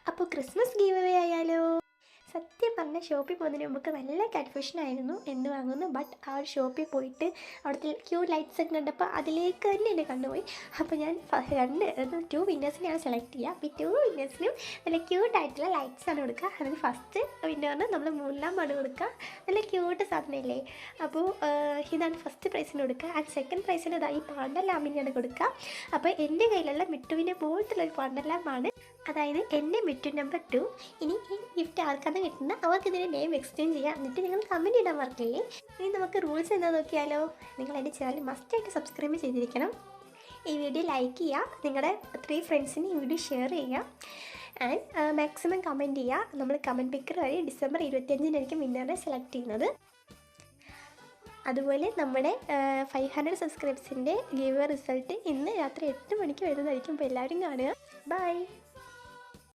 അപ്പോൾ Christmas give away ആയാലോ? സത്യം പറഞ്ഞാൽ ഷോപ്പിൽ പോകുന്നതിന് മുമ്പ് നല്ല കൺഫ്യൂഷനായിരുന്നു എന്ത് വാങ്ങുന്നു. ബട്ട് ആ ഒരു ഷോപ്പിൽ പോയിട്ട് അവിടുത്തെ ക്യൂ ലൈറ്റ്സ് ഒക്കെ കണ്ടപ്പോൾ അതിലേക്ക് തന്നെ എന്നെ കണ്ടുപോയി. അപ്പോൾ ഞാൻ 2 വിന്നേഴ്സിനെയാണ് സെലക്ട് ചെയ്യുക. അപ്പോൾ ഈ 2 വിന്നേഴ്സിനും നല്ല ക്യൂട്ടായിട്ടുള്ള ലൈറ്റ്സാണ് കൊടുക്കുക. അതിന് ഫസ്റ്റ് വിന്നറിന് നമ്മൾ 3 കൊടുക്കുക. നല്ല ക്യൂട്ട് സാധനമില്ലേ? അപ്പോൾ ഇതാണ് ഫസ്റ്റ് പ്രൈസിന് കൊടുക്കുക. ആൻഡ് സെക്കൻഡ് പ്രൈസിന് ഈ പാണ്ട ലാമ്പിനെയാണ് കൊടുക്കുക. അപ്പോൾ എൻ്റെ കയ്യിലുള്ള മിട്ടുവിനെ പോലത്തുള്ളൊരു പാണ്ട ലാമ്പാണ്. അതായത് എൻ്റെ മിറ്റു നമ്പർ 2. ഇനി ഈ ഗിഫ്റ്റ് ആർക്കാണ് കിട്ടുന്നത് അവർക്ക് ഇതിൻ്റെ നെയിം എക്സ്ചേഞ്ച് ചെയ്യാം. എന്നിട്ട് നിങ്ങൾ കമൻറ്റ് ഇടാൻ മറക്കില്ലേ. ഇനി നമുക്ക് റൂൾസ് എന്താ നോക്കിയാലോ. നിങ്ങൾ എൻ്റെ ചാനൽ മസ്റ്റായിട്ട് സബ്സ്ക്രൈബ് ചെയ്തിരിക്കണം. ഈ വീഡിയോ ലൈക്ക് ചെയ്യുക. നിങ്ങളുടെ 3 ഫ്രണ്ട്സിന് ഈ വീഡിയോ ഷെയർ ചെയ്യുക. ആൻഡ് മാക്സിമം കമൻറ്റ് ചെയ്യുക. നമ്മൾ കമൻറ്റ് പിക്കർ വഴി ഡിസംബർ 25-നായിരിക്കും വിന്നറിനെ സെലക്ട് ചെയ്യുന്നത്. അതുപോലെ നമ്മുടെ 500 സബ്സ്ക്രൈബ്സിൻ്റെ ഗീവ് റിസൾട്ട് ഇന്ന് രാത്രി 8 മണിക്ക് വരുന്നതായിരിക്കും. അപ്പോൾ എല്ലാവരും കാണുക. ബൈ.